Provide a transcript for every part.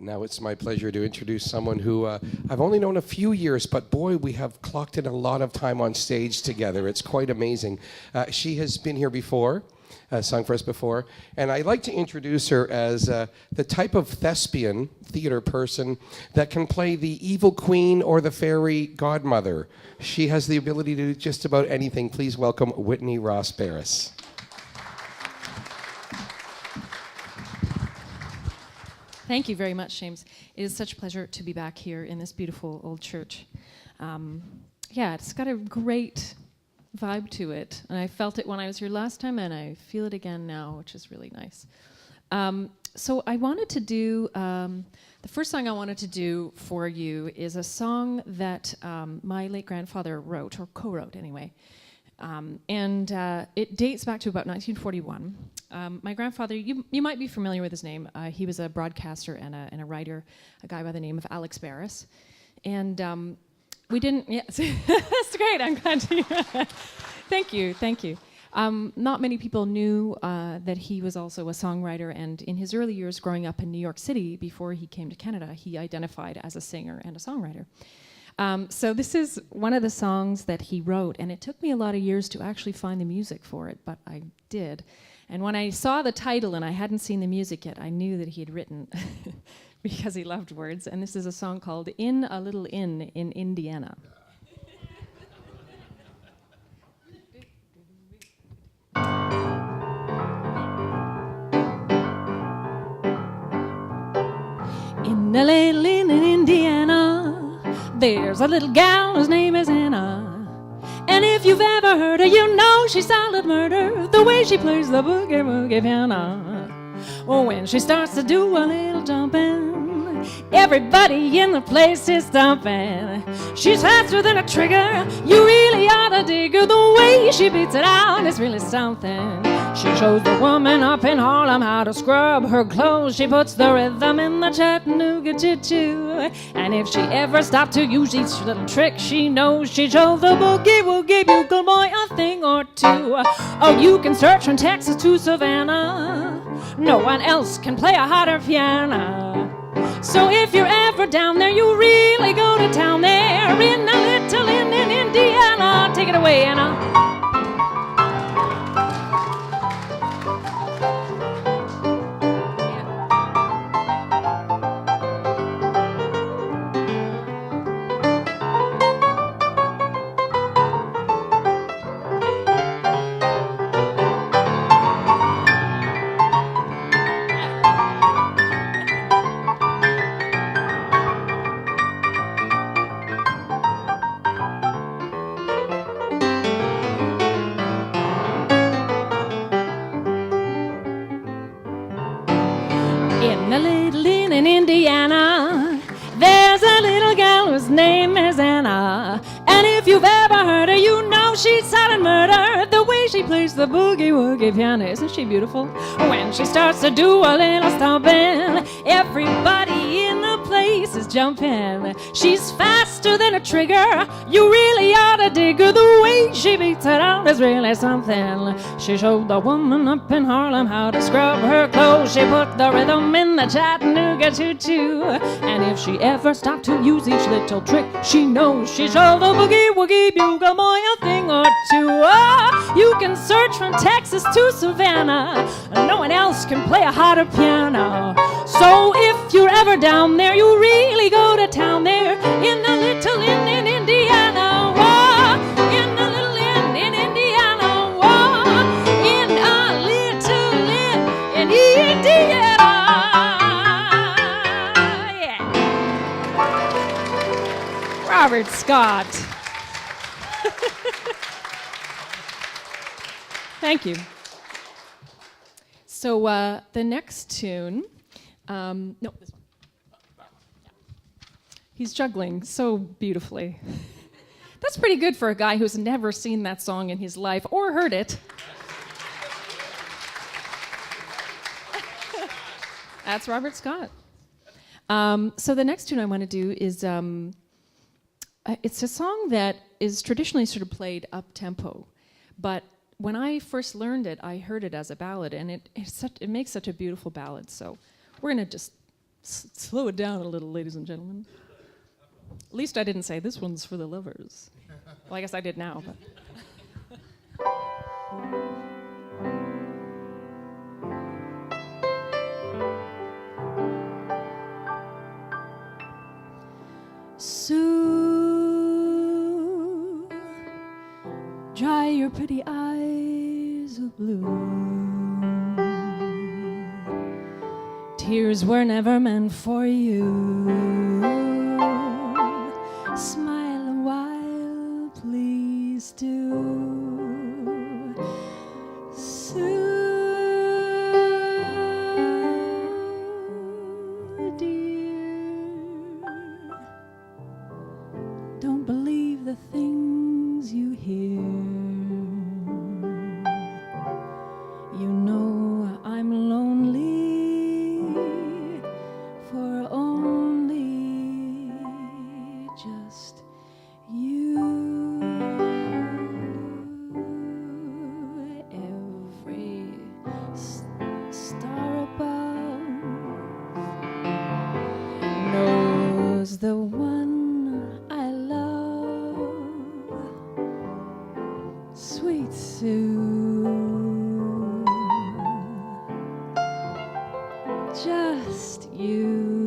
Now it's my pleasure to introduce someone who I've only known a few years, but boy, we have clocked in a lot of time on stage together. It's quite amazing. She has been here before, sung for us before, and I like to introduce her as the type of thespian theater person that can play the evil queen or the fairy godmother. She has the ability to do just about anything. Please welcome Whitney Ross-Barris. Thank you very much, James. It is such a pleasure to be back here in this beautiful old church. Yeah, it's got a great vibe to it, and I felt it when I was here last time, and I feel it again now, which is really nice. So I wanted to do, the first song I wanted to do for you is a song that my late grandfather wrote, or co-wrote anyway. It dates back to about 1941. My grandfather, you might be familiar with his name. He was a broadcaster and a writer, a guy by the name of Alex Barris. And we didn't, yes, that's great, I'm glad to hear that. Thank you. Not many people knew that he was also a songwriter, and in his early years growing up in New York City, before he came to Canada, he identified as a singer and a songwriter. So this is one of the songs that he wrote, and it took me a lot of years to actually find the music for it, but I did. And when I saw the title and I hadn't seen the music yet, I knew that he had written because he loved words, and this is a song called In a Little Inn in Indiana. In a little inn in Indiana, there's a little gal whose name is Anna. And if you've ever heard her, you know she's solid murder, the way she plays the boogie-woogie piano. Oh, when she starts to do a little jumping, everybody in the place is thumping. She's faster than a trigger, you really ought to dig her. The way she beats it out is really something. She shows the woman up in Harlem how to scrub her clothes. She puts the rhythm in the Chattanooga choo-choo. And if she ever stopped to use each little trick she knows, she shows the boogie-woogie bugle boy a thing or two. Oh, you can search from Texas to Savannah, no one else can play a hotter piano. So if you're ever down there, you really go to town there in a little inn in Indiana. Take it away, Anna. In a little inn in Indiana, there's a little gal whose name is Anna. And if you've ever heard her, you know she's solid murder, the way she plays the boogie-woogie piano. Isn't she beautiful? When she starts to do a little stomping, everybody in the place is jumping. She's faster than a trigger, you really ought to dig her. The way she beats it out is really something. She showed the woman up in Harlem how to scrub her clothes. She put the rhythm in the Chattanooga choo-choo. And if she ever stopped to use each little trick she knows, she showed the boogie-woogie bugle boy a thing or two. Oh, you can search from Texas to Savannah, no one else can play a hotter piano. So if you're ever down there, you really go to town there in a little inn in Indiana. Oh, in a little inn in Indiana. Oh, in a little inn in Indiana. Yeah. Robert Scott. Thank you. So the next tune, no, this one. He's juggling so beautifully. That's pretty good for a guy who's never seen that song in his life or heard it. That's Robert Scott. So the next tune I want to do is, it's a song that is traditionally sort of played up-tempo, but when I first learned it, I heard it as a ballad, and it makes such a beautiful ballad. So we're going to just Slow it down a little, ladies and gentlemen. At least I didn't say this one's for the lovers. Well, I guess I did now, but. Sue, dry your pretty eyes of blue. Tears were never meant for you. Smile a while, please do. Sue, dear, don't believe the things you hear. You know I'm lonely for only just you. Every star above knows the one I love, sweet Sue, just you.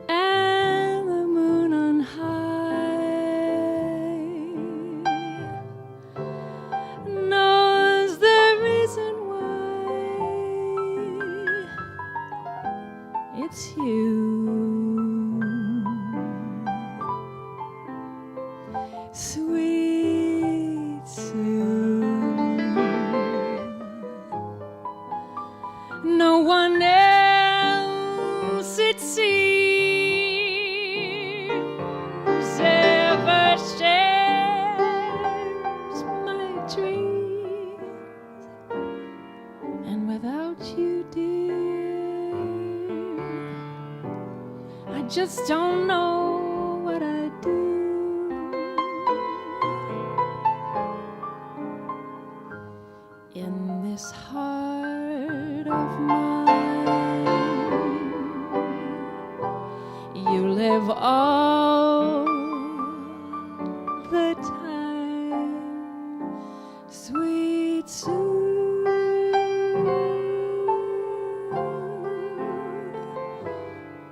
And the moon on high knows the reason why. It's you. Sweet Sue. No one else, it seems, ever shares my dreams. And without you, dear, I just don't know what I'd do. In this heart of mine, you live all the time, sweet Sue,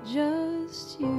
just you.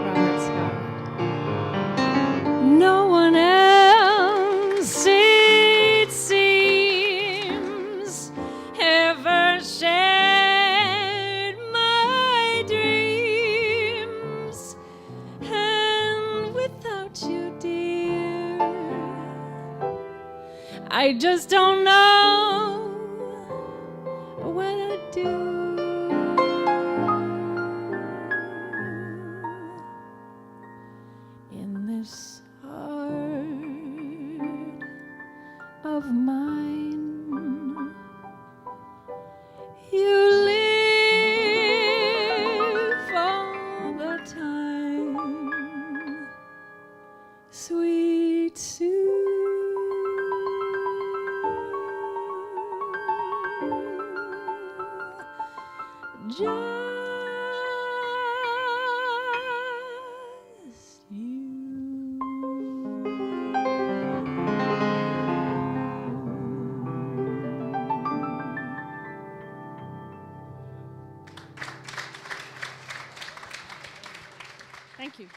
Robert Scott. No one else, it seems, ever shared my dreams. And without you, dear, I just don't know what I'd do. In this heart of mine, you live all the time, sweet Sue. Just you. Thank you.